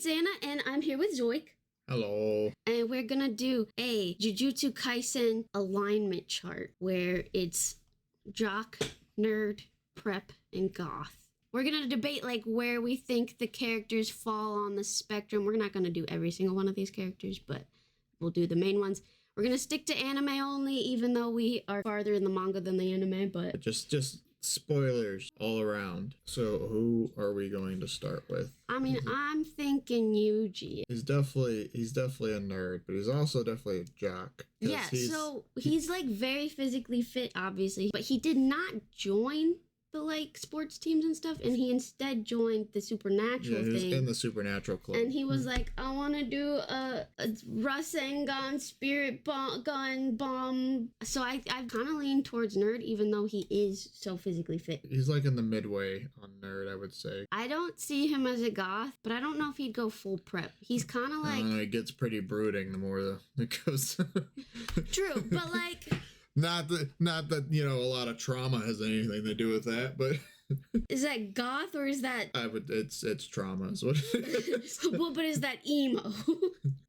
it's Anna, and I'm here with Zoik. Hello. And we're gonna do a Jujutsu Kaisen alignment chart where it's jock, nerd, prep, and goth. We're gonna debate like where we think the characters fall on the spectrum. We're not gonna do every single one of these characters, but we'll do the main ones. We're gonna stick to anime only, even though we are farther in the manga than the anime, but Just spoilers all around. So who are we going to start with? I mean, I'm thinking Yuji. He's definitely a nerd, but he's also definitely a jock. Yeah, so he's like very physically fit, obviously, but he did not join the like sports teams and stuff, and he instead joined the supernatural he was thing. in the supernatural club, and he was like, I want to do a Rasengan spirit gun bomb. So I kind of lean towards nerd, even though he is so physically fit. He's like in the midway on nerd, I would say. I don't see him as a goth, but I don't know if he'd go full prep. He's kind of like, I don't know, it gets pretty brooding the more it goes. True, but like. Not that you know, a lot of trauma has anything to do with that, but is that goth or is that? It's trauma is what it is. Well, but is that emo?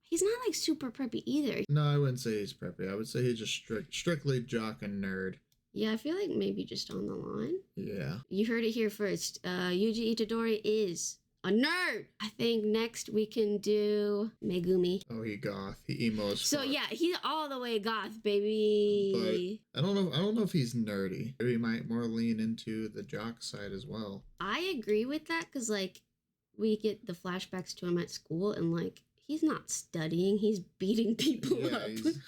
He's not like super preppy either. No, I wouldn't say he's preppy. I would say he's just strictly jock and nerd. Yeah, I feel like maybe just on the line. Yeah. You heard it here first. Yuji Itadori is a nerd. I think next we can do Megumi. Oh, he goth. He emo as So fuck. yeah, he's all the way goth, baby. But I don't know if he's nerdy. Maybe he might more lean into the jock side as well. I agree with that because like we get the flashbacks to him at school and like he's not studying, he's beating people up. He's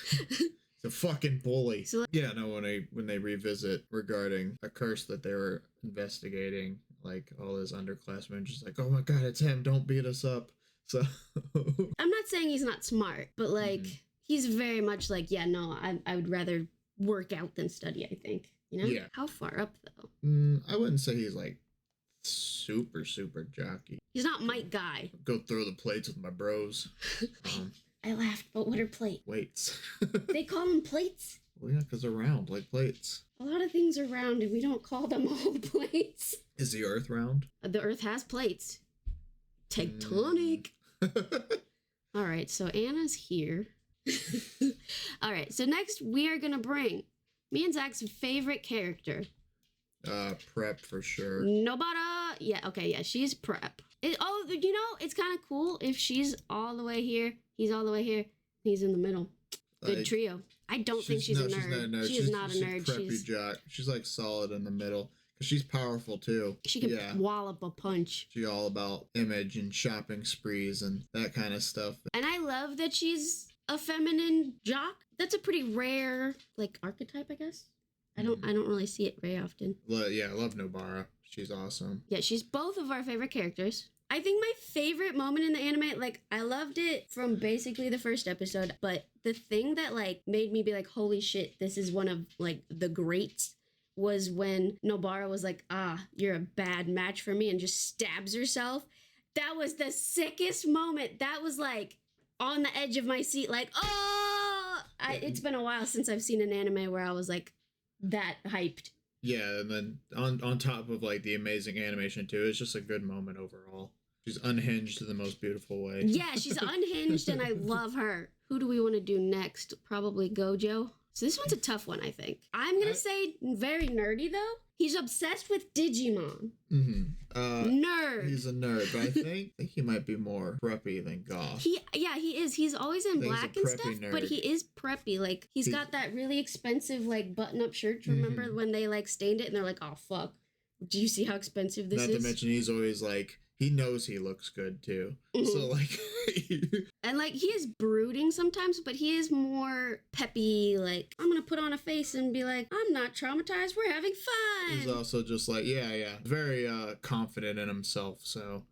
a fucking bully. So, yeah, no, when they revisit regarding a curse that they were investigating, like all his underclassmen just like, oh my god, it's him, don't beat us up. So I'm not saying he's not smart, but like he's very much like, yeah, no, I would rather work out than study, I think. You know? Yeah. How far up though? I wouldn't say he's like super jockey. He's not Mike Guy. Go throw the plates with my bros. I laughed, but what are plates? Weights. They call them plates? Well, yeah, because they're round, like plates. A lot of things are round and we don't call them all plates. Is the earth round? The earth has plates. Tectonic. All right, so Anna's here. All right, so next we are going to bring me and Zach's favorite character. Prep for sure. Nobara. Yeah, okay, yeah, she's prep. You know, it's kind of cool if she's all the way here, he's all the way here, he's in the middle. Good trio. I don't think she's a nerd. She's not a nerd. She's not a nerd. Preppy jock. She's like solid in the middle. Because she's powerful too. She can wallop a punch. She's all about image and shopping sprees and that kind of stuff. And I love that she's a feminine jock. That's a pretty rare like archetype, I guess. I don't really see it very often. Yeah, I love Nobara. She's awesome. Yeah, she's both of our favorite characters. I think my favorite moment in the anime, like, I loved it from basically the first episode, but the thing that, like, made me be like, holy shit, this is one of, like, the greats, was when Nobara was like, you're a bad match for me, and just stabs herself. That was the sickest moment. That was, like, on the edge of my seat, like, it's been a while since I've seen an anime where I was, like, that hyped. Yeah, and then on top of, like, the amazing animation, too, it's just a good moment overall. She's unhinged in the most beautiful way. Yeah, she's unhinged, and I love her. Who do we want to do next? Probably Gojo. So this one's a tough one, I think. I'm going to say very nerdy, though. He's obsessed with Digimon. Nerd. He's a nerd, but I think he might be more preppy than goth. He is. He's always in black and stuff, nerd. but he is preppy. Like, he's got that really expensive, like, button-up shirt. Remember when they, like, stained it, and they're like, oh, fuck. Do you see how expensive this is? Not to mention he's always, like, he knows he looks good, too. So, like... And, like, he is brooding sometimes, but he is more peppy, like, I'm gonna put on a face and be like, I'm not traumatized, we're having fun. He's also just, like, very confident in himself, so...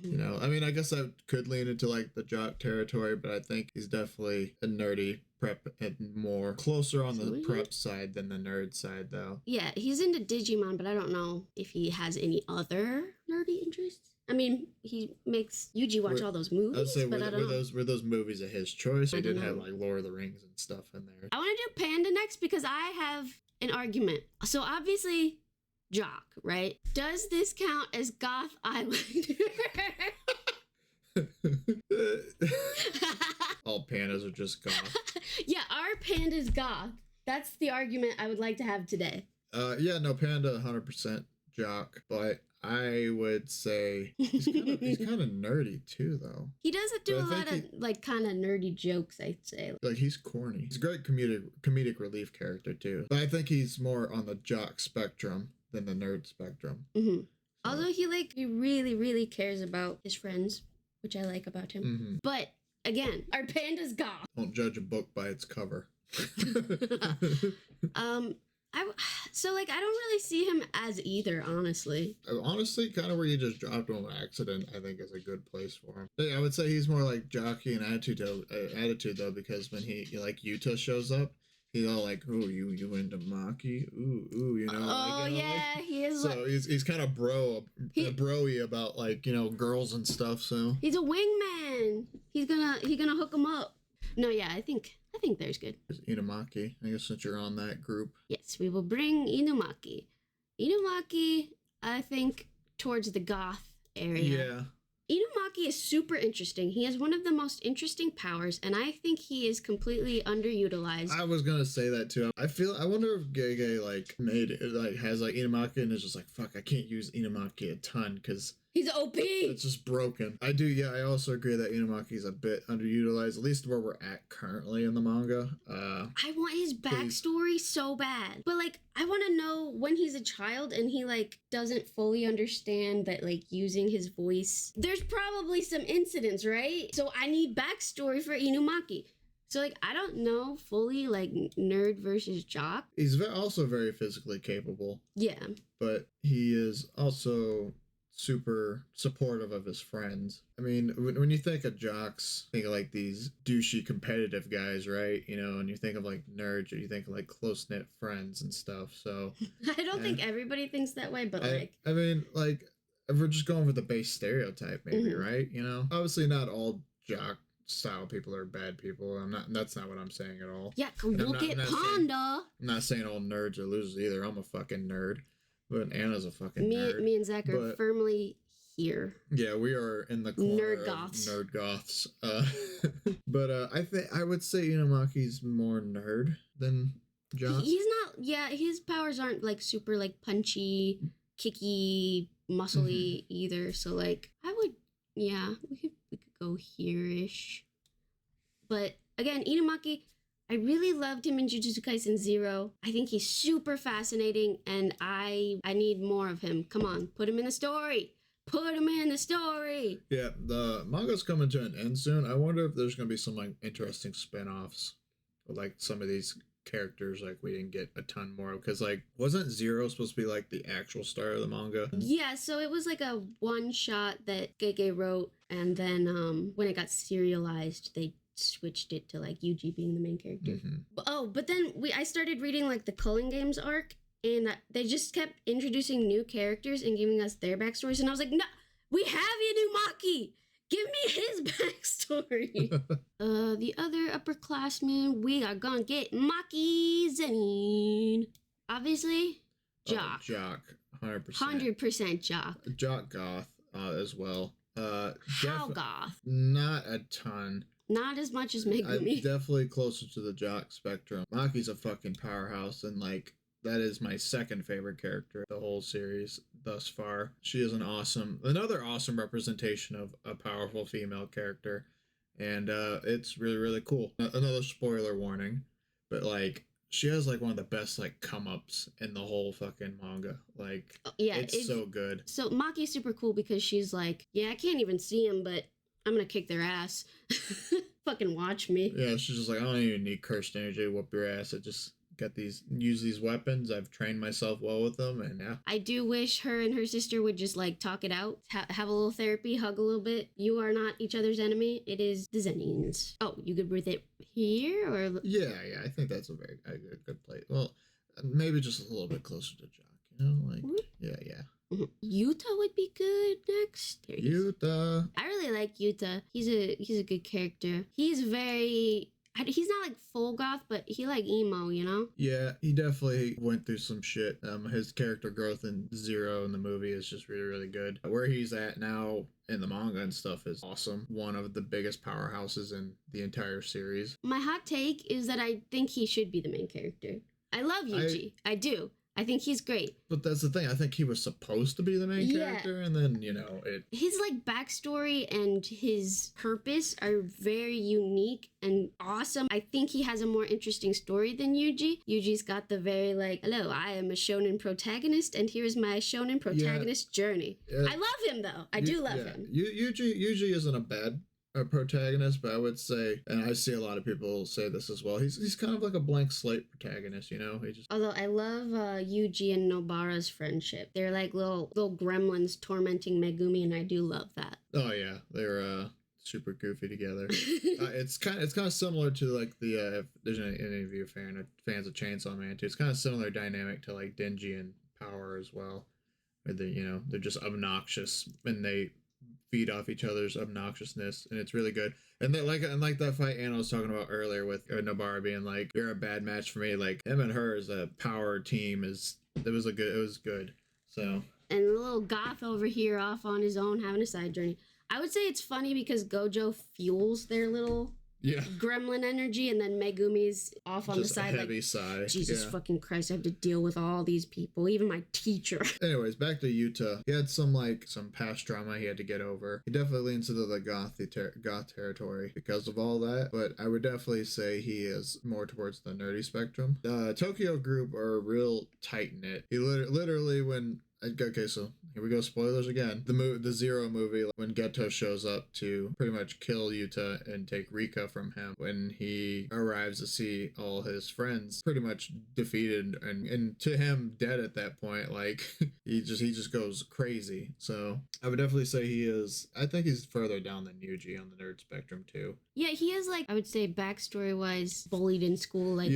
You know, I mean, I guess I could lean into, like, the jock territory, but I think he's definitely a nerdy prep and more closer on the prep side than the nerd side, though. Yeah, he's into Digimon, but I don't know if he has any other nerdy interests. I mean, he makes Yuji watch all those movies, I'd say but I don't know. Were those movies of his choice? He did have, like, Lord of the Rings and stuff in there. I want to do Panda next because I have an argument. So, obviously... jock, right? Does this count as Goth Island? pandas are just goth. Yeah, our panda's goth. That's the argument I would like to have today. Yeah, no, panda 100% jock, but I would say he's kind of nerdy too, though. He does do a lot of like kind of nerdy jokes, I'd say. Like he's corny. He's a great comedic relief character too. But I think he's more on the jock spectrum than the nerd spectrum. Mm-hmm. So. Although he really, really cares about his friends, which I like about him. Mm-hmm. But again, our panda's goth. Don't judge a book by its cover. I don't really see him as either, honestly. Honestly, kind of where you just dropped him on accident, I think is a good place for him. But I would say he's more like jockey and attitude though, because when he like Yuta shows up, he's all like, "Oh, you into Maki? Ooh, you know." Oh like, yeah, like, he is. So he's kind of broy about like girls and stuff. So he's a wingman. He's gonna hook him up. No, yeah, I think there's good. Inumaki, I guess since you're on that group. Yes, we will bring Inumaki. Inumaki, I think, towards the goth area. Yeah. Inumaki is super interesting. He has one of the most interesting powers, and I think he is completely underutilized. I was gonna say that too. I wonder if Gege has Inumaki and is just like, fuck, I can't use Inumaki a ton because he's OP. It's just broken. I also agree that Inumaki is a bit underutilized, at least where we're at currently in the manga. I want his backstory so bad. But like, I want to know when he's a child and he like doesn't fully understand that like using his voice. There's probably some incidents, right? So I need backstory for Inumaki. So like, I don't know fully like nerd versus jock. He's also very physically capable. Yeah. But he is also super supportive of his friends. I mean, when you think of jocks, think of like these douchey competitive guys, right? And you think of like nerds, or you think of like close-knit friends and stuff. So I don't think everybody thinks that way, but I mean, like, if we're just going with the base stereotype, maybe, right? Obviously not all jock style people are bad people. That's not what I'm saying at all. Yeah, look at Panda. I'm not saying all nerds are losers either. I'm a fucking nerd. But Anna's a fucking nerd. Me and Zach are firmly here. Yeah, we are in the corner of nerd goths. But I would say Inumaki's more nerd than jock. He's not. Yeah, his powers aren't like super like punchy, kicky, muscly either. So like, I would. Yeah, we could go here-ish. But again, Inumaki, I really loved him in Jujutsu Kaisen 0. I think he's super fascinating, and I need more of him. Come on, put him in the story. Put him in the story. Yeah, the manga's coming to an end soon. I wonder if there's going to be some like interesting spin-offs with like some of these characters like we didn't get a ton more of, because like wasn't 0 supposed to be like the actual start of the manga? Yeah, so it was like a one shot that Gege wrote, and then when it got serialized, they switched it to like Yuji being the main character. But then I started reading like the Culling Games arc, and they just kept introducing new characters and giving us their backstories, and I was like, no, we have Inumaki, give me his backstory. The other upperclassmen, we are gonna get Maki Zenin. Obviously, jock. Jock, 100%. 100% jock. Jock goth as well. How goth? Not a ton. Not as much as Megumi. Definitely closer to the jock spectrum. Maki's a fucking powerhouse, and like that is my second favorite character of the whole series thus far. She is another awesome representation of a powerful female character, and it's really, really cool. Another spoiler warning, but like she has like one of the best like come-ups in the whole fucking manga. Like, yeah, it's so good. So Maki's super cool because she's like, yeah, I can't even see him, but I'm gonna kick their ass. Fucking watch me. Yeah, she's just like, I don't even need cursed energy to whoop your ass. I just use these weapons. I've trained myself well with them, and yeah. I do wish her and her sister would just like talk it out, have a little therapy, hug a little bit. You are not each other's enemy. It is the Zenins. Oh, you good with it here or? Yeah. I think that's a very good place. Well, maybe just a little bit closer to Jock. Like yeah. Yuta would be good next. Yuta. I really like Yuta. He's a good character. He's very he's not like full goth, but he like emo, you know? Yeah, he definitely went through some shit. His character growth in Zero in the movie is just really, really good. Where he's at now in the manga and stuff is awesome. One of the biggest powerhouses in the entire series. My hot take is that I think he should be the main character. I love Yuji. I do. I think he's great. But that's the thing. I think he was supposed to be the main character, and then, his like backstory and his purpose are very unique and awesome. I think he has a more interesting story than Yuji. Yuji's got the very like, hello, I am a shonen protagonist, and here's my shonen protagonist journey. I love him though. I do love him. Yuji isn't a bad protagonist, but I would say, and I see a lot of people say this as well, he's kind of like a blank slate protagonist, He just... Although I love Yuji and Nobara's friendship. They're like little gremlins tormenting Megumi, and I do love that. Oh yeah, they're super goofy together. It's kind of similar to like the if there's any of you fans of Chainsaw Man too. It's kind of similar dynamic to like Denji and Power as well, where they're just obnoxious and they feed off each other's obnoxiousness, and it's really good. And that like that fight Anna was talking about earlier with Nobara being like, you're a bad match for me. Like him and her as a power team it was good. So, and the little goth over here off on his own having a side journey. I would say it's funny because Gojo fuels their little gremlin energy, and then Megumi's off on just the side. Heavy sigh. Jesus fucking Christ, I have to deal with all these people, even my teacher. Anyways, back to Yuta. He had some past trauma he had to get over. He definitely leans into the goth territory because of all that, but I would definitely say he is more towards the nerdy spectrum. The Tokyo group are real tight-knit. He literally when... Okay, so here we go. Spoilers again. The Zero movie, when Geto shows up to pretty much kill Yuta and take Rika from him, when he arrives to see all his friends pretty much defeated and to him dead at that point, like he just goes crazy. So I would definitely say I think he's further down than Yuji on the nerd spectrum too. Yeah, he is like, I would say backstory wise, bullied in school, like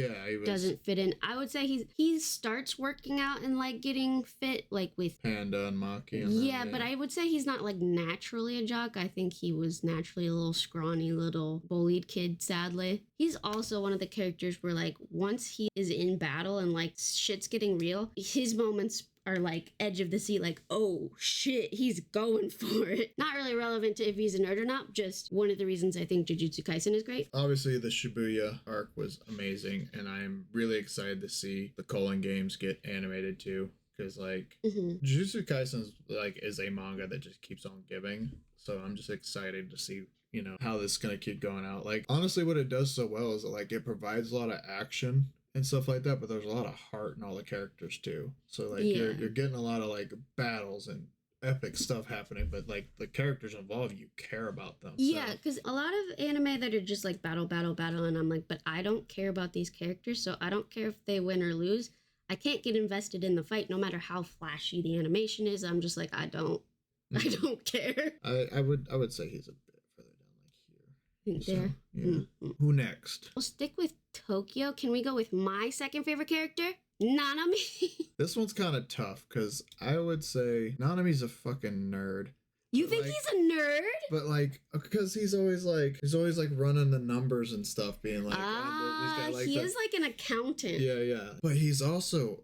doesn't fit in. I would say he starts working out and like getting fit, like with Panda and Maki. But I would say he's not like naturally a jock. I think he was naturally a little scrawny, little bullied kid, sadly. He's also one of the characters where like once he is in battle and like shit's getting real, his moments are like edge of the seat, like, oh shit, he's going for it. Not really relevant to if he's a nerd or not, just one of the reasons I think Jujutsu Kaisen is great. Obviously, the Shibuya arc was amazing, and I'm really excited to see the Culling games get animated too. Because Jujutsu Kaisen is a manga that just keeps on giving, so I'm just excited to see how this is gonna keep going out. Like honestly, what it does so well is that it provides a lot of action and stuff like that, but there's a lot of heart in all the characters too. So you're getting a lot of battles and epic stuff happening, but the characters involved, you care about them. Yeah, because a lot of anime that are just battle, and I'm like, but I don't care about these characters, so I don't care if they win or lose. I can't get invested in the fight no matter how flashy the animation is. I'm just like, I don't care. I would say he's a bit further down here. There. Yeah. Mm-hmm. Who next? We'll stick with Tokyo. Can we go with my second favorite character? Nanami. This one's kind of tough because I would say Nanami's a fucking nerd. You think he's a nerd? But because he's always running the numbers and stuff, being like, he is like an accountant. Yeah. But he's also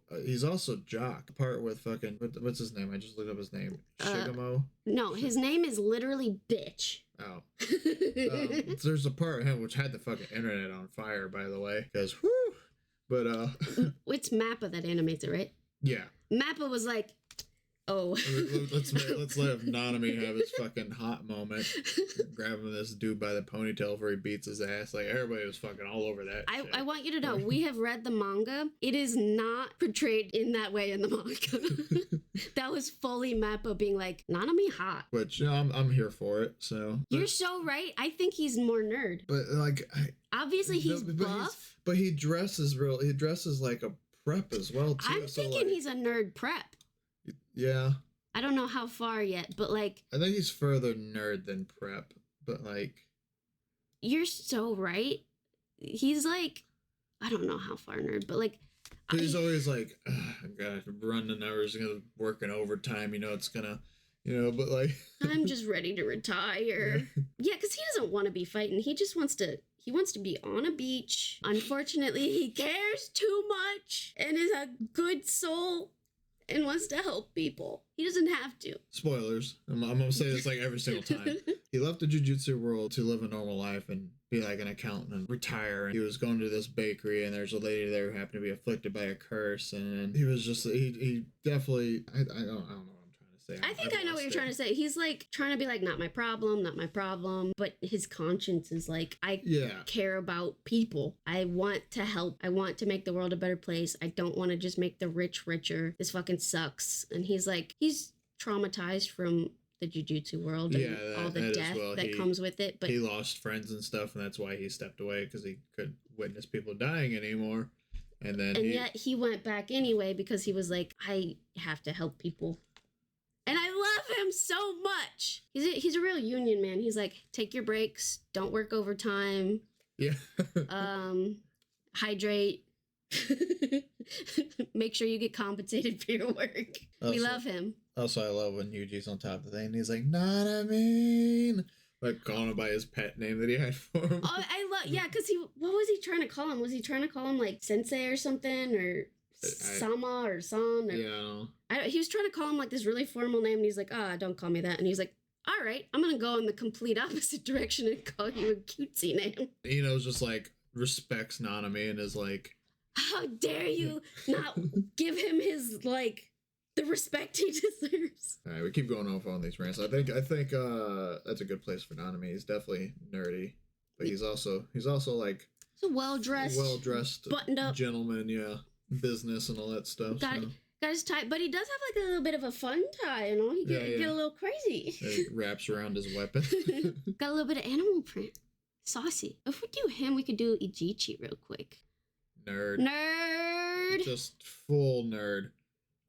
jock. Part with fucking what's his name? I just looked up his name. Shigamo. No, his name is literally bitch. Oh. There's a part of him which had the fucking internet on fire, by the way, because whoo. But it's Mappa that animates it, right? Yeah. Mappa was like, oh. let's let Nanami have his fucking hot moment, grabbing this dude by the ponytail before he beats his ass. Everybody was fucking all over that. I want you to know, we have read the manga. It is not portrayed in that way in the manga. That was fully Mappa being like, Nanami hot. Which I'm here for it. So you're so right. I think he's more nerd. But obviously he's buff. But he dresses like a prep as well too. I'm thinking he's a nerd prep. Yeah. I don't know how far yet, but I think he's further nerd than prep, but you're so right. He's I don't know how far nerd, but he's always I gotta run the numbers, gonna work in overtime, it's gonna, but I'm just ready to retire. Yeah, because he doesn't want to be fighting. He just wants to He wants to be on a beach. Unfortunately, he cares too much and is a good soul and wants to help people. He doesn't have to. Spoilers. I'm gonna say this like every single time. He left the jujutsu world to live a normal life and be like an accountant and retire. And he was going to this bakery, and there's a lady there who happened to be afflicted by a curse. And he was just he definitely I don't know what I'm trying to say. I think I know what you're trying to say. He's like trying to be like, not my problem, not my problem. But his conscience is like, I care about people. I want to help. I want to make the world a better place. I don't want to just make the rich richer. This fucking sucks. And he's like, he's traumatized from the jujutsu world and all the death that comes with it. But he lost friends and stuff, and that's why he stepped away, because he couldn't witness people dying anymore. And yet he went back anyway because he was like, I have to help people. And I love him so much. He's a real union man. He's like, take your breaks, don't work overtime. Yeah. Hydrate. Make sure you get compensated for your work. We love him. Also, I love when Yuji's on top of the thing and he's like, Nanamine! Like calling him by his pet name that he had for him. Oh, I love, yeah, because what was he trying to call him? Was he trying to call him like sensei or something? Or Sama or San? Or, yeah. He was trying to call him like this really formal name, and he's like, don't call me that. And he's like, all right, I'm going to go in the complete opposite direction and call you a cutesy name. Ino's just like, respects Nanami and is like, how dare you not give him his, like, the respect he deserves. All right, we keep going off on these rants. I think that's a good place for Nanami. He's definitely nerdy, but he's also like, he's a well-dressed, buttoned up gentleman, business and all that stuff. Got his tie, but he does have like a little bit of a fun tie, you know? He get a little crazy. He wraps around his weapon. Got a little bit of animal print. Saucy. If we do him, we could do Ijichi real quick. Nerd. Just full nerd.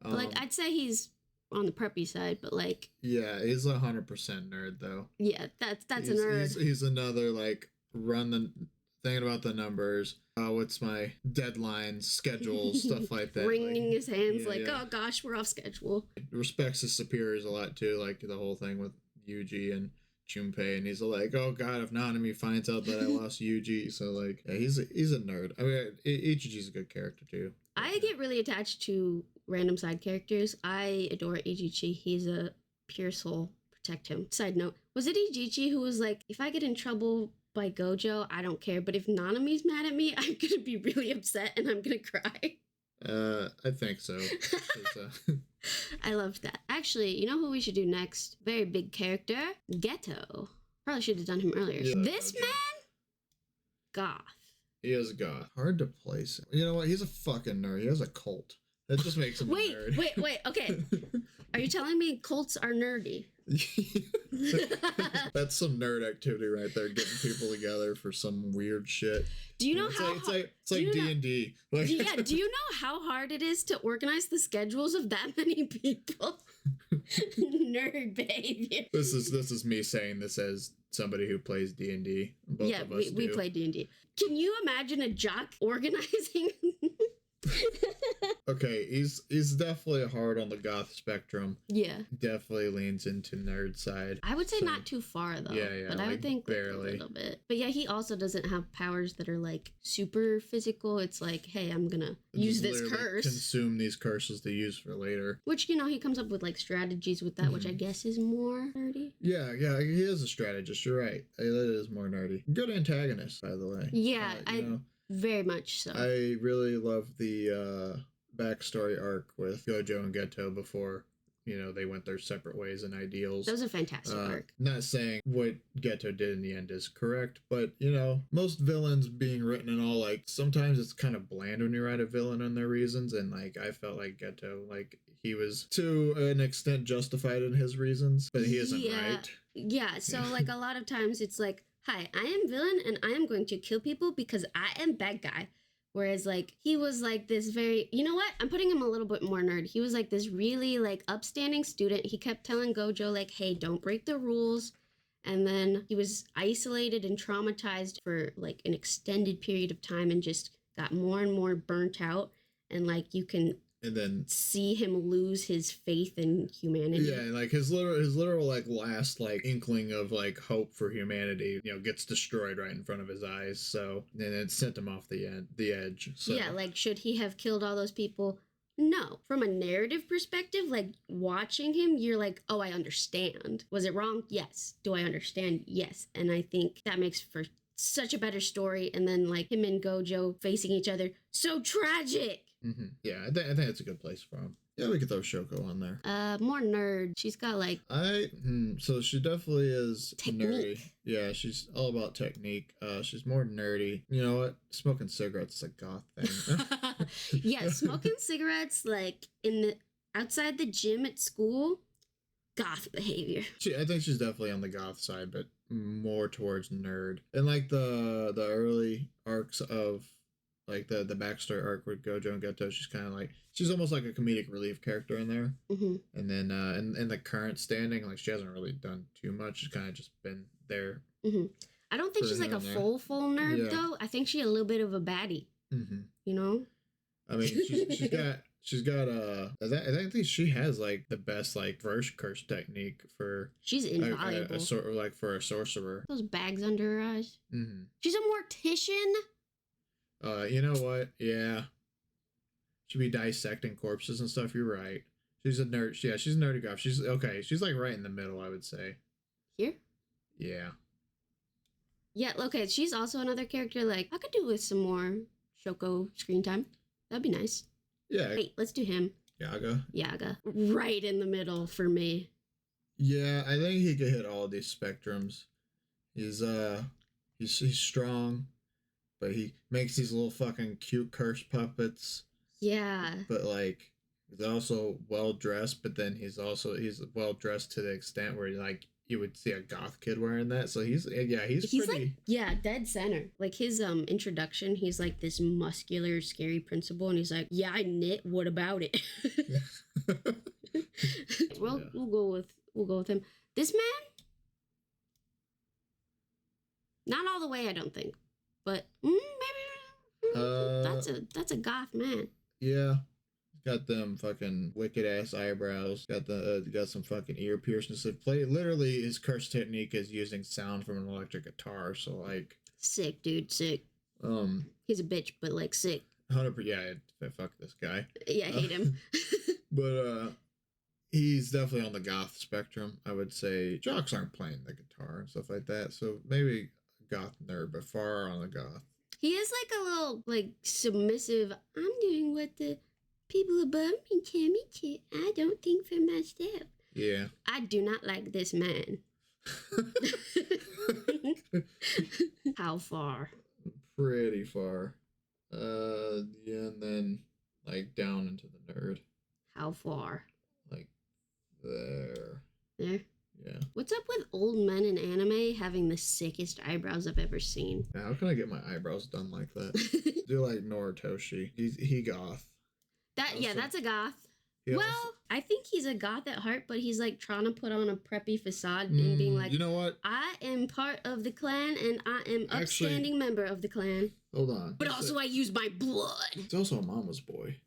Like, I'd say he's on the preppy side, but like... Yeah, he's 100% nerd, though. Yeah, that's a nerd. He's another, like, thinking about the numbers. What's my deadline, schedule, stuff like that. Wringing his hands oh gosh, we're off schedule. Respects his superiors a lot, too, like the whole thing with Yuji and Junpei, and he's like, oh god, if Nanami finds out that I lost Yuji. So like, yeah, he's a nerd. I mean, Ichiji's a good character too. I get really attached to random side characters. I adore Ichichi. He's a pure soul. Protect him. Side note, was it Ichichi who was like, if I get in trouble by Gojo, I don't care, but if Nanami's mad at me, I'm gonna be really upset and I'm gonna cry? I think so. I loved that. Actually, you know who we should do next? Very big character, Geto. Probably should have done him earlier. Yeah, this man, goth. He is goth. Hard to place him. You know what? He's a fucking nerd. He has a cult. That just makes him a nerd. Wait. Okay. Are you telling me cults are nerdy? That's some nerd activity right there, getting people together for some weird shit. Do you know how it's like D&D. Do you know how hard it is to organize the schedules of that many people? Nerd behavior. This is me saying this as somebody who plays D&D. Yeah, we play D&D. Can you imagine a jock organizing? Okay, he's definitely hard on the goth spectrum. Yeah. Definitely leans into nerd side. I would say not too far though. Yeah. But like I would think barely. A little bit. But yeah, he also doesn't have powers that are like super physical. It's like, hey, I'm gonna use this curse. Consume these curses to use for later. Which, he comes up with like strategies with that, which I guess is more nerdy. Yeah, he is a strategist. You're right. That is more nerdy. Good antagonist, by the way. Yeah, very much so. I really love the backstory arc with Gojo and Geto before, they went their separate ways and ideals. That was a fantastic arc. Not saying what Geto did in the end is correct, but, most villains being written and all, like, sometimes it's kind of bland when you write a villain and their reasons, and, like, I felt like Geto, like, he was to an extent justified in his reasons, but he isn't right. Yeah, so, like, a lot of times it's like, hi, I am villain and I am going to kill people because I am bad guy. Whereas, like, he was, like, this very... You know what? I'm putting him a little bit more nerd. He was, like, this really, like, upstanding student. He kept telling Gojo, like, hey, don't break the rules. And then he was isolated and traumatized for, like, an extended period of time and just got more and more burnt out. And, like, you can and then see him lose his faith in humanity. Yeah, like his literal like last like inkling of like hope for humanity, gets destroyed right in front of his eyes. So and it sent him off the edge. So. Yeah, like should he have killed all those people? No. From a narrative perspective, like watching him, you're like, oh, I understand. Was it wrong? Yes. Do I understand? Yes. And I think that makes for such a better story. And then like him and Gojo facing each other, so tragic. Mm-hmm. Yeah, I think it's a good place for him. Yeah, we could throw Shoko on there. More nerd. She's got like so she definitely is technique. Nerdy. Yeah, she's all about technique. She's more nerdy. You know what? Smoking cigarettes is a goth thing. Yeah, smoking cigarettes like outside the gym at school, goth behavior. I think she's definitely on the goth side, but more towards nerd. And like the early arcs of like the backstory arc with Gojo and Geto, she's almost like a comedic relief character in there. Mm-hmm. And then in the current standing, like she hasn't really done too much. She's kind of just been there. Mm-hmm. I don't think she's like a full nerd though. I think she's a little bit of a baddie. Mm-hmm. You know. I mean, she's got I think she has like the best like verse curse technique for. She's invaluable. Like for a sorcerer. Those bags under her eyes. Mm-hmm. She's a mortician. You know what? Yeah. She'd be dissecting corpses and stuff. You're right. She's a nerd. Yeah, she's a nerdy goth. She's okay. She's like right in the middle, I would say. Here? Yeah. Yeah, okay. She's also another character like I could do with some more Shoko screen time. That'd be nice. Yeah. Wait, let's do him. Yaga. Right in the middle for me. Yeah, I think he could hit all of these spectrums. He's strong. But he makes these little fucking cute curse puppets. Yeah. But like he's also well dressed, but then he's well dressed to the extent where like you would see a goth kid wearing that. So he's pretty like, dead center. Like his introduction, he's like this muscular, scary principal, and he's like, yeah, I knit, what about it? Well, yeah. We'll go with him. This man? Not all the way, I don't think. But maybe that's a goth man. Yeah, got them fucking wicked ass eyebrows. Got some fucking ear piercings. Literally, his curse technique is using sound from an electric guitar. So like, sick, dude, sick. He's a bitch, but like sick. 100%. Yeah, fuck this guy. Yeah, I hate him. But he's definitely on the goth spectrum. I would say jocks aren't playing the guitar and stuff like that. So maybe. Goth nerd, but far on the goth. He is like a little like submissive. I'm doing what the people above me tell me to. I don't think for myself. Yeah. I do not like this man. How far? Pretty far. Yeah, and then like down into the nerd. How far? Like there. There? Yeah. What's up with old men in anime having the sickest eyebrows I've ever seen? Yeah, how can I get my eyebrows done like that? Do like Noritoshi. He goth. That's a goth. I think he's a goth at heart, but he's like trying to put on a preppy facade and being like, you know what? I am part of the clan and I am upstanding member of the clan. Hold on. But also I use my blood. It's also a mama's boy.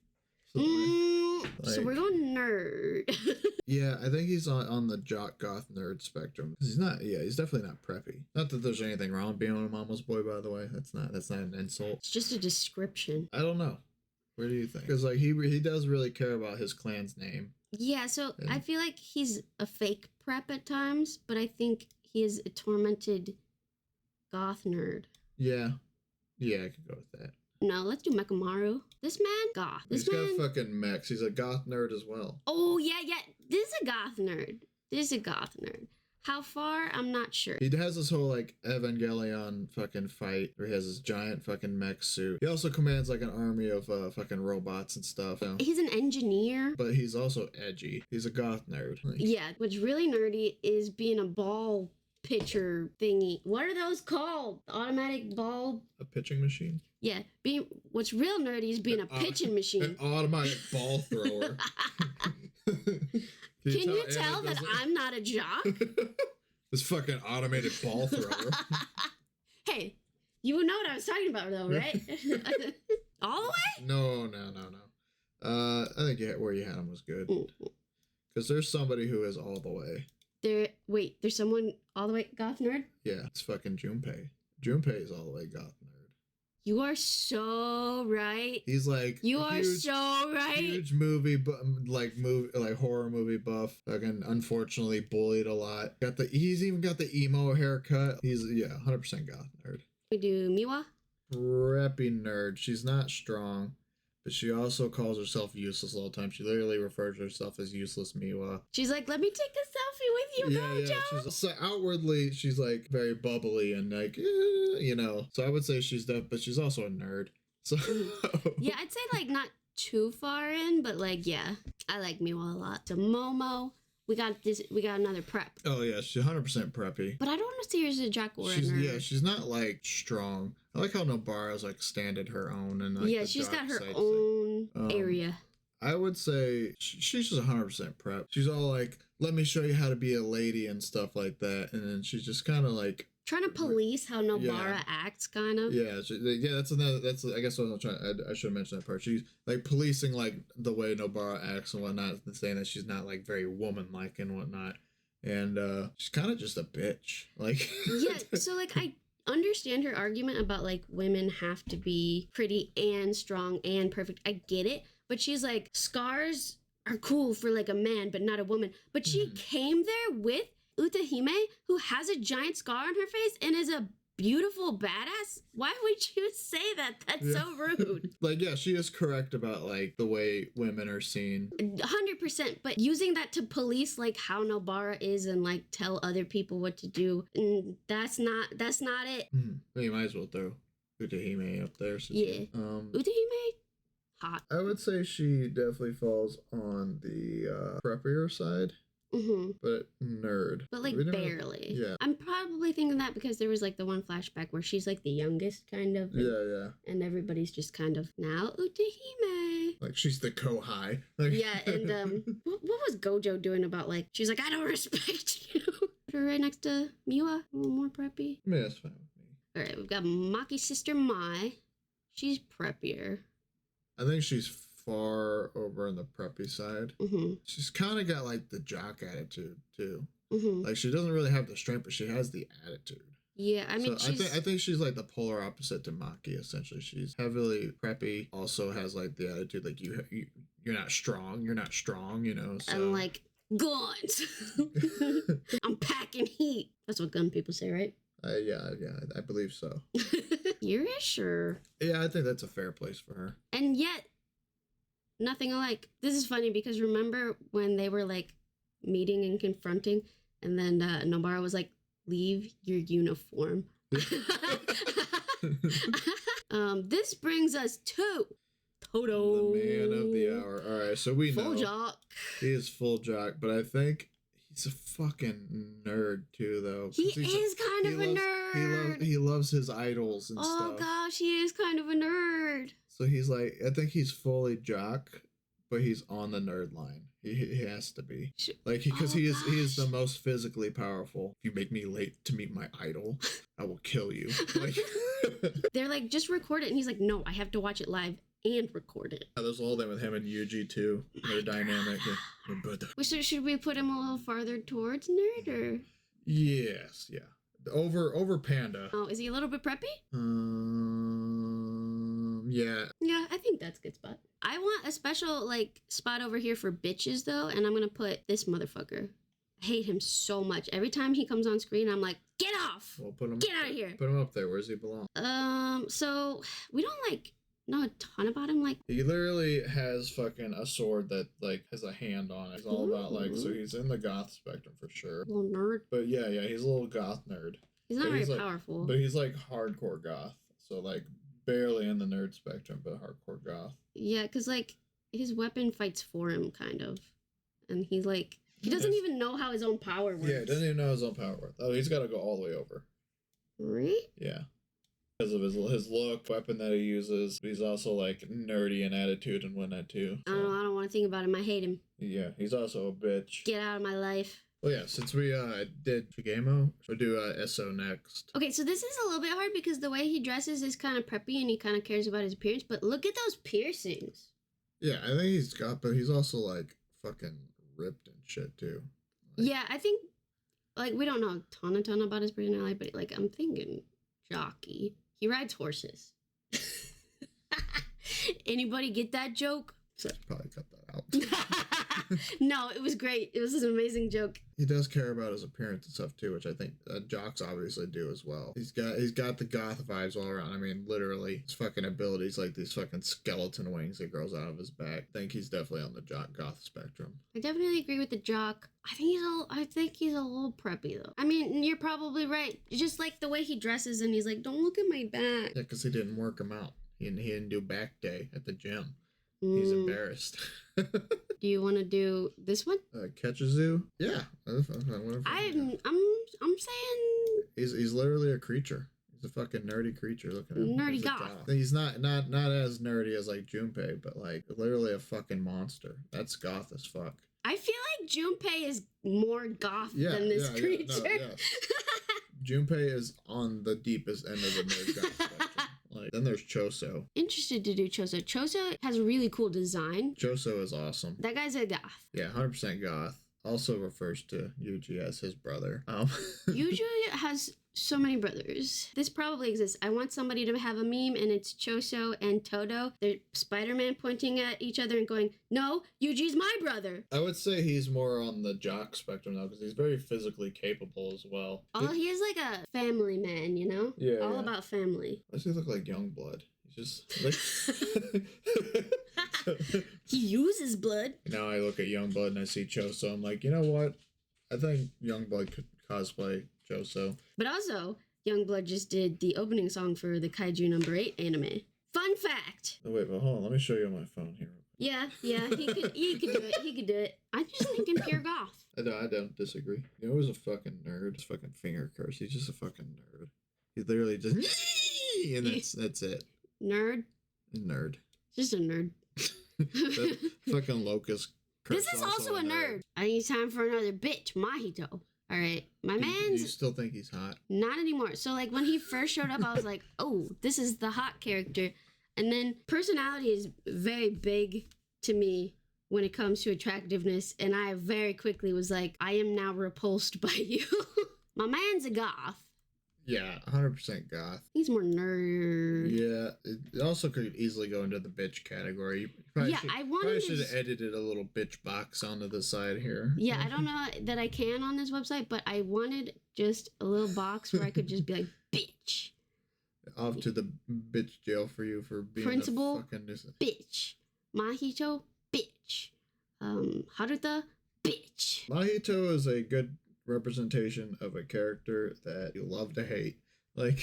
So we're going nerd. Yeah, I think he's on the jock goth nerd spectrum. He's definitely not preppy. Not that there's anything wrong with being a mama's boy, by the way. That's not an insult. It's just a description. I don't know. Where do you think? Because like he does really care about his clan's name. Yeah, so I feel like he's a fake prep at times, but I think he is a tormented goth nerd. Yeah, I could go with that. No, let's do Mekamaru. This man, goth. He's got fucking mechs. He's a goth nerd as well. Oh, yeah. This is a goth nerd. How far? I'm not sure. He has this whole, like, Evangelion fucking fight where he has this giant fucking mech suit. He also commands, like, an army of fucking robots and stuff. You know? He's an engineer. But he's also edgy. He's a goth nerd. Like, yeah, what's really nerdy is being a ball pitcher thingy. What are those called? The automatic ball? A pitching machine? Yeah. What's real nerdy is being a pitching machine. An automatic ball thrower. Can you tell that I'm not a jock? This fucking automated ball thrower. Hey, you would know what I was talking about though, right? All the way? No. I think where you had him was good. Because there's somebody who is all the way. There's someone all the way goth nerd? Yeah, it's fucking Junpei. Junpei is all the way goth nerd. You are so right. He's like you are so right. Huge horror movie buff. Fucking unfortunately bullied a lot. He's even got the emo haircut. He's 100% goth nerd. We do Miwa. Preppy nerd. She's not strong, but she also calls herself useless all the time. She literally refers to herself as useless Miwa. She's like, let me take a selfie with you, Gojo. Yeah. So outwardly, she's like very bubbly and like, So I would say she's deaf, but she's also a nerd. So yeah, I'd say like not too far in, but like I like Miwa a lot. So Momo, we got another prep. Oh yeah, she's 100% preppy. But I don't want to see her as a jock or a nerd. Yeah, she's not like strong. I like how Nobara's like standard her own and like she's got her own area. I would say she's just 100% prep. She's all like, let me show you how to be a lady and stuff like that, and then she's just kind of like trying to police how Nobara acts, kind of. Yeah, that's I guess what I'm trying. I should have mentioned that part. She's like policing like the way Nobara acts and whatnot, saying that she's not like very woman-like and whatnot, and she's kind of just a bitch. Like so like I understand her argument about like women have to be pretty and strong and perfect. I get it, but she's like, scars are cool for like a man, but not a woman. But she came there with Utahime, who has a giant scar on her face and is a beautiful badass. Why would you say that? That's so rude. Like, yeah, she is correct about like the way women are seen. 100%, but using that to police like how Nobara is and like tell other people what to do, that's not it. Well, you might as well throw Utahime up there. Utahime, hot. I would say she definitely falls on the preppier side. But nerd. But like barely. Yeah. I'm probably thinking that because there was like the one flashback where she's like the youngest kind of. And everybody's just kind of now Utahime. Like she's the Kohai. Like, yeah, and what was Gojo doing about like she's like, I don't respect you. Put her right next to Miwa, a little more preppy. Yeah, that's fine with me. Alright, we've got Maki's sister Mai. She's preppier. I think she's far over on the preppy side. She's kind of got like the jock attitude too. Like she doesn't really have the strength, but she has the attitude. Yeah, I mean, so I think she's like the polar opposite to Maki. Essentially, she's heavily preppy. Also has like the attitude like you're not strong. You're not strong. So. I'm like guns. I'm packing heat. That's what gun people say, right? Yeah, I believe so. You're sure? Yeah, I think that's a fair place for her. And yet, nothing alike. This is funny because remember when they were like meeting and confronting, and then Nobara was like, "Leave your uniform." This brings us to Toto, the man of the hour. All right, so we know full jock. He is full jock, but I think he's a fucking nerd too, though. He is kind of a nerd. He loves his idols and stuff. Oh gosh, he is kind of a nerd. So he's like, I think he's fully jock, but he's on the nerd line. He has to be like because he is the most physically powerful. If you make me late to meet my idol, I will kill you. Like, they're like, just record it, and he's like, no, I have to watch it live and record it. There's a whole thing with him and Yuji too. Their dynamic. Should we put him a little farther towards nerd or? Yes, yeah. Over Panda. Oh, is he a little bit preppy? Yeah. Yeah, I think that's a good spot. I want a special like spot over here for bitches though, and I'm gonna put this motherfucker. I hate him so much. Every time he comes on screen, I'm like, get off! Well, put him. Get out of here! Put him up there. Where does he belong? So we don't like know a ton about him. Like he literally has fucking a sword that like has a hand on it. It's all about like so he's in the goth spectrum for sure. Little nerd. But yeah, he's a little goth nerd. He's not very powerful. But he's like hardcore goth. So like barely in the nerd spectrum, but hardcore goth. Yeah, because like his weapon fights for him kind of. And he's like he doesn't even know how his own power works. Yeah, he doesn't even know his own power works. Oh, he's gotta go all the way over. Really? Yeah. Because of his look, weapon that he uses. He's also like nerdy in attitude and whatnot too. So. I don't want to think about him. I hate him. Yeah, he's also a bitch. Get out of my life. Well, yeah, since we did Shigemo, we'll do SO next. Okay, so this is a little bit hard because the way he dresses is kind of preppy and he kind of cares about his appearance, but look at those piercings. Yeah, I think he's got, but he's also like fucking ripped and shit too. Like, Yeah, I think like we don't know a ton about his personality, but like I'm thinking jockey. He rides horses. Anybody get that joke? probably cut that out. No, it was great. It was an amazing joke. He does care about his appearance and stuff too, which I think jocks obviously do as well. He's got the goth vibes all around. I mean, literally, his fucking abilities like these fucking skeleton wings that grows out of his back. I think he's definitely on the jock goth spectrum. I definitely agree with the jock. I think he's a little preppy though. I mean, you're probably right. Just like the way he dresses and he's like, "Don't look at my back." Yeah, because he didn't work him out. He didn't do back day at the gym. He's embarrassed. Do you want to do this one? Catch a zoo? Yeah. I'm saying he's literally a creature. He's a fucking nerdy creature. Look at him. Nerdy goth. He's not as nerdy as like Junpei, but like literally a fucking monster. That's goth as fuck. I feel like Junpei is more goth than this creature. Yeah. Junpei is on the deepest end of the nerd goth spectrum. Like, then there's Choso. Interested to do Choso. Choso has a really cool design. Choso is awesome. That guy's a goth. Yeah, 100% goth. Also refers to Yuji as his brother. Yuji has so many brothers. This probably exists. I want somebody to have a meme and it's Choso and Todo. They're Spider-Man pointing at each other and going, "No, Yuji's my brother." I would say he's more on the jock spectrum though, because he's very physically capable as well. Oh, he is like a family man, you know? Yeah. All about family. Why does he look like Youngblood? He's just like... He uses blood. Now I look at Youngblood and I see Choso. I'm like, you know what? I think Youngblood could cosplay Choso. But also, Youngblood just did the opening song for the Kaiju number 8 anime. Fun fact. Oh, wait, but hold on. Let me show you on my phone here. Yeah, he could do it. He could do it. I just think him pure goth. I don't disagree. You know who's a fucking nerd? His fucking finger curse. He's just a fucking nerd. He's literally just and that's it. Nerd. Nerd. Just a nerd. Fucking locust. This is also a nerd. I think it's time for another bitch, Mahito. All right, my man's. You still think he's hot? Not anymore. So like when he first showed up, I was like, oh, this is the hot character. And then personality is very big to me when it comes to attractiveness. And I very quickly was like, I am now repulsed by you. My man's a goth. Yeah, 100% goth. He's more nerd. Yeah, it also could easily go into the bitch category. I should have edited a little bitch box onto the side here. Yeah, I don't know that I can on this website, but I wanted just a little box where I could just be like, bitch. Off to the bitch jail for you for being Principal, a fucking nuisance. Bitch. Mahito, bitch. Haruta, bitch. Mahito is a good representation of a character that you love to hate. Like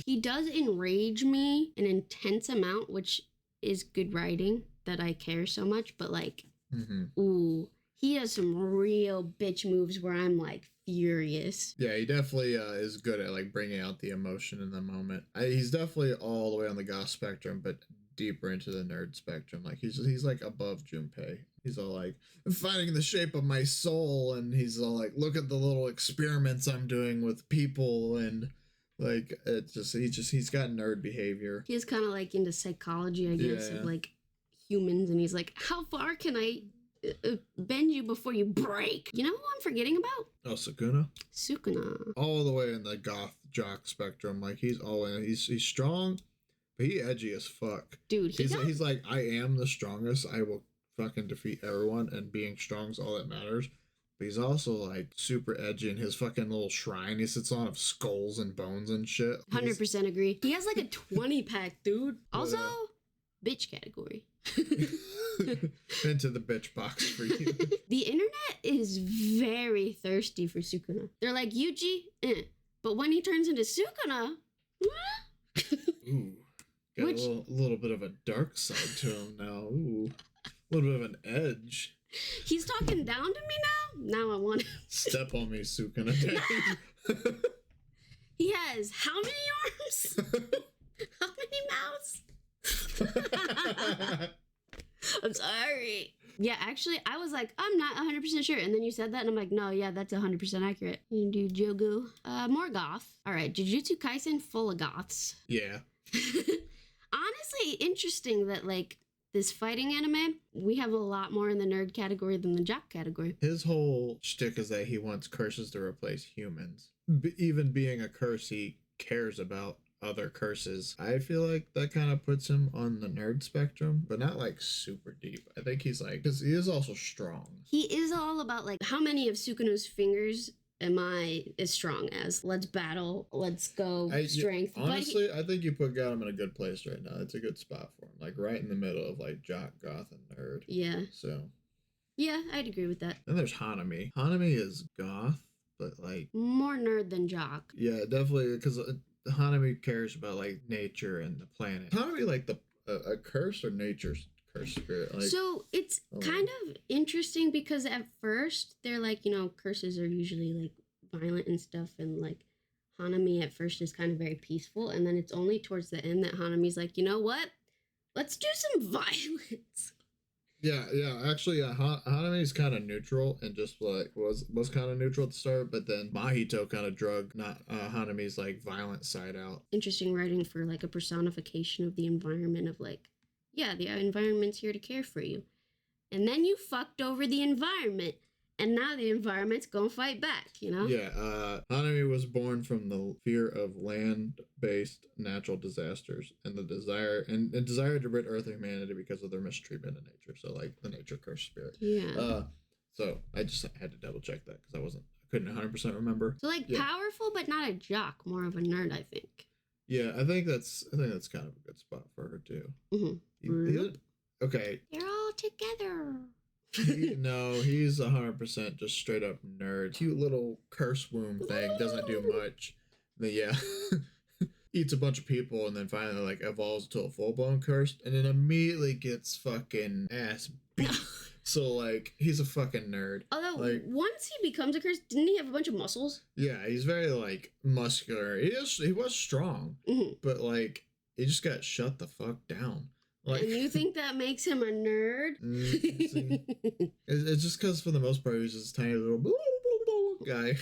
he does enrage me an intense amount, which is good writing that I care so much, but like ooh, he has some real bitch moves where I'm like furious. Yeah, he definitely is good at like bringing out the emotion in the moment. He's definitely all the way on the goth spectrum, but deeper into the nerd spectrum. Like he's like above Junpei. He's all like, I'm finding the shape of my soul, and he's all like, look at the little experiments I'm doing with people, and like he's got nerd behavior. He's kind of like into psychology, I guess, of like humans, and he's like, how far can I bend you before you break? You know who I'm forgetting about? Oh, Sukuna. All the way in the goth jock spectrum. Like he's strong, but he edgy as fuck. Dude, he's like, I am the strongest. I will fucking defeat everyone, and being strong is all that matters. But he's also like super edgy in his fucking little shrine he sits on of skulls and bones and shit. 100% agree. He has like a 20-pack, dude. Also, bitch category. Into the bitch box for you. The internet is very thirsty for Sukuna. They're like, Yuji, but when he turns into Sukuna, ooh, got a little bit of a dark side to him now. Ooh, a little bit of an edge. He's talking down to me now. Now I want to step on me, Sukuna. He has how many arms? How many mouths? I'm sorry. Yeah, actually, I was like, I'm not 100% sure. And then you said that, and I'm like, no, yeah, that's 100% accurate. You do Jogo. More goth. All right, Jujutsu Kaisen, full of goths. Yeah. Honestly, interesting that, like, this fighting anime, we have a lot more in the nerd category than the jock category. His whole shtick is that he wants curses to replace humans. Even being a curse, he cares about other curses. I feel like that kind of puts him on the nerd spectrum, but not like super deep. I think he's like, because he is also strong. He is all about like, how many of Sukuno's fingers am I as strong as? Let's battle. Let's go strength. Honestly, I think you put Gatom in a good place right now. It's a good spot for him. Like right in the middle of like jock, goth, and nerd. Yeah. So. Yeah, I'd agree with that. Then there's Hanami. Hanami is goth, but like. More nerd than jock. Yeah, definitely. Because Hanami cares about like nature and the planet. Hanami like a curse or nature's curse spirit. Like, so it's kind of interesting because at first they're like, you know, curses are usually like violent and stuff, and like Hanami at first is kind of very peaceful, and then it's only towards the end that Hanami's like, you know what? Let's do some violence. Yeah. Actually, Hanami's kind of neutral and just like was kind of neutral at the start, but then Mahito kind of drug Hanami's like violent side out. Interesting writing for like a personification of the environment of like, yeah, the environment's here to care for you, and then you fucked over the environment. And now the environment's gonna fight back, you know? Yeah, Hanami was born from the fear of land-based natural disasters and the desire to rid Earth and humanity because of their mistreatment in nature. So, like, the nature curse spirit. Yeah. So I just had to double check that because I couldn't 100% remember. So, like, powerful, but not a jock, more of a nerd, I think. Yeah, I think that's kind of a good spot for her too. Mm-hmm. Okay. They're all together. He's 100% just straight up nerd. Cute little curse womb thing, doesn't do much. Then eats a bunch of people and then finally like evolves to a full-blown curse and then immediately gets fucking ass beat. So like he's a fucking nerd. Although like, once he becomes a curse, didn't he have a bunch of muscles? Yeah, he's very like muscular. He was strong, but like he just got shut the fuck down. Like, and you think that makes him a nerd? It's just because for the most part he's just a tiny little guy.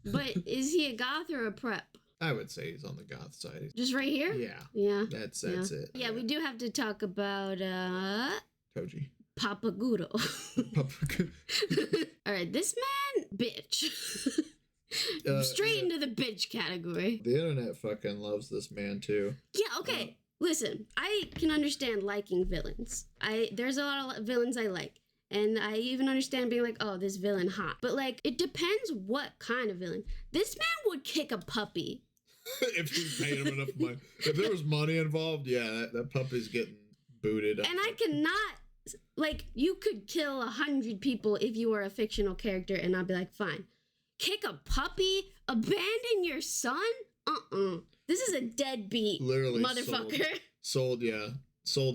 But is he a goth or a prep? I would say he's on the goth side. Just right here? Yeah. That's it. Yeah, we do have to talk about Toji. Papaguro. All right, this man, bitch. Straight into the bitch category. The internet fucking loves this man too. Yeah, okay. Listen, I can understand liking villains. There's a lot of villains I like. And I even understand being like, oh, this villain hot. But like, it depends what kind of villain. This man would kick a puppy. If he paid him enough money. If there was money involved, yeah, that puppy's getting booted. And I cannot, like, you could kill 100 people if you were a fictional character and I'd be like, fine. Kick a puppy? Abandon your son? This is a deadbeat literally motherfucker. Sold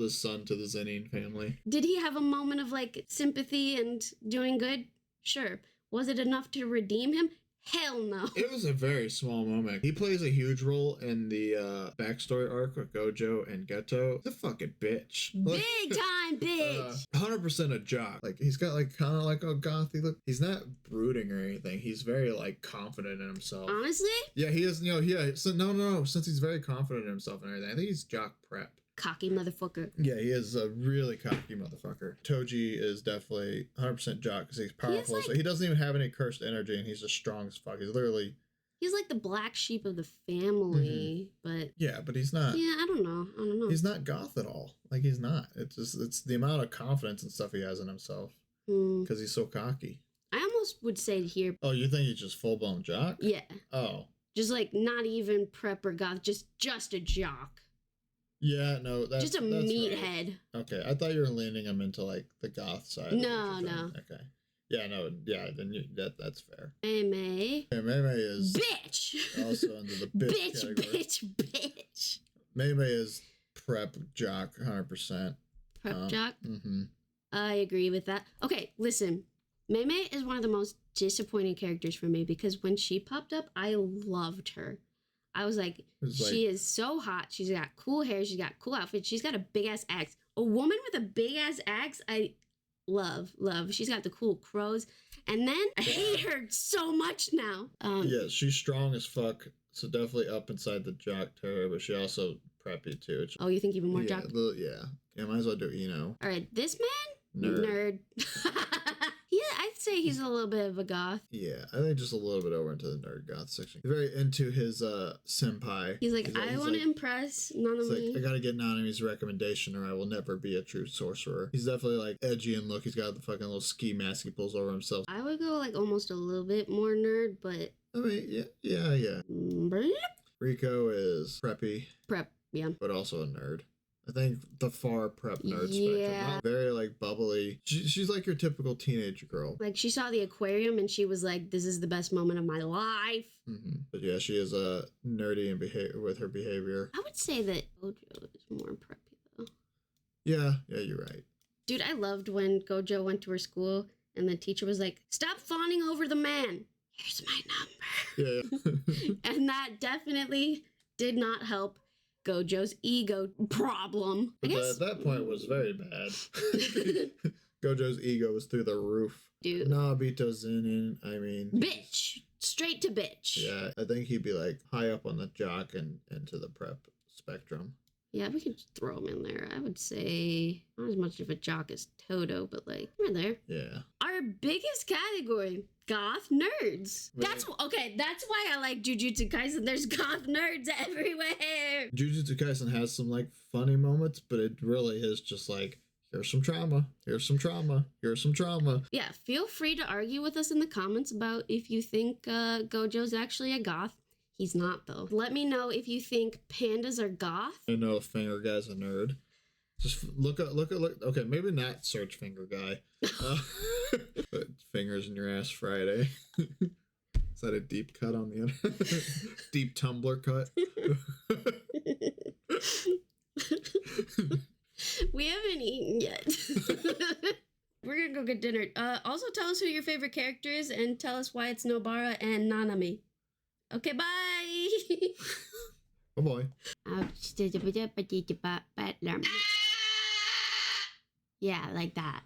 his son to the Zenin family. Did he have a moment of like sympathy and doing good? Sure. Was it enough to redeem him? Hell no. It was a very small moment. He plays a huge role in the backstory arc with Gojo and Geto. The fucking bitch. Big time bitch. 100% a jock. Like he's got like kind of like a gothy look. He's not brooding or anything. He's very like confident in himself. Honestly? Yeah, he is. So no. Since he's very confident in himself and everything, I think he's jock prep. Cocky motherfucker. Yeah, he is a really cocky motherfucker. Toji is definitely 100% jock because he's powerful. So he doesn't even have any cursed energy and he's just strong as fuck. He's like the black sheep of the family, but... Yeah, but he's not... Yeah, I don't know. He's not goth at all. Like, he's not. It's the amount of confidence and stuff he has in himself. Because he's so cocky. I almost would say here... Oh, you think he's just full-blown jock? Yeah. Oh. Just like not even prep or goth, just a jock. Yeah, no, that's just a meathead. Right. Okay, I thought you were leaning him into like the goth side. No. Okay. Yeah, no, yeah, then that's fair. Mei Mei. Yeah, Mei Mei is bitch. Also under the bitch category. Bitch. Mei Mei is prep jock, 100%. Prep jock. Mm-hmm. I agree with that. Okay, listen. Mei Mei is one of the most disappointing characters for me because when she popped up, I loved her. I was like, she is so hot. She's got cool hair. She's got cool outfits. She's got a big ass axe. A woman with a big ass axe, I love. She's got the cool crows. And then I hate her so much now. Yeah, she's strong as fuck. So definitely up inside the jock territory, but she also preppy too. Oh, you think even more jock? Yeah, might as well do Eno. All right, this man? Nerd. Yeah, I'd say he's a little bit of a goth. Yeah, I think just a little bit over into the nerd goth section. He's very into his senpai. He's like, I want to impress Nanami. Like, I gotta get Nanami's recommendation or I will never be a true sorcerer. He's definitely like edgy and look. He's got the fucking little ski mask he pulls over himself. I would go like almost a little bit more nerd, but... I mean, yeah. Rico is preppy. Prep, yeah. But also a nerd. I think the far prep nerd spectrum. Very like bubbly. She's like your typical teenage girl. Like she saw the aquarium and she was like, this is the best moment of my life. Mm-hmm. But yeah, she is nerdy in with her behavior. I would say that Gojo is more preppy though. Yeah, you're right. Dude, I loved when Gojo went to her school and the teacher was like, stop fawning over the man. Here's my number. Yeah. And that definitely did not help Gojo's ego problem. I guess at that point was very bad. Gojo's ego was through the roof. Dude. Nobito's in, I mean... Bitch! Straight to bitch. Yeah, I think he'd be like high up on the jock and into the prep spectrum. Yeah, we could throw him in there. I would say not as much of a jock as Toto, but like right there. Yeah. Our biggest category, goth nerds. Wait. That's why I like Jujutsu Kaisen. There's goth nerds everywhere. Jujutsu Kaisen has some like funny moments, but it really is just like, here's some trauma, here's some trauma, here's some trauma. Yeah, feel free to argue with us in the comments about if you think Gojo's actually a goth. He's not, though. Let me know if you think pandas are goth. I know Finger Guy's a nerd. Just look. Okay, maybe not search Finger Guy. But Fingers in Your Ass Friday. Is that a deep cut on the internet? Deep Tumblr cut? We haven't eaten yet. We're gonna go get dinner. Also tell us who your favorite character is and tell us why it's Nobara and Nanami. Okay, bye. Oh boy. Yeah, like that.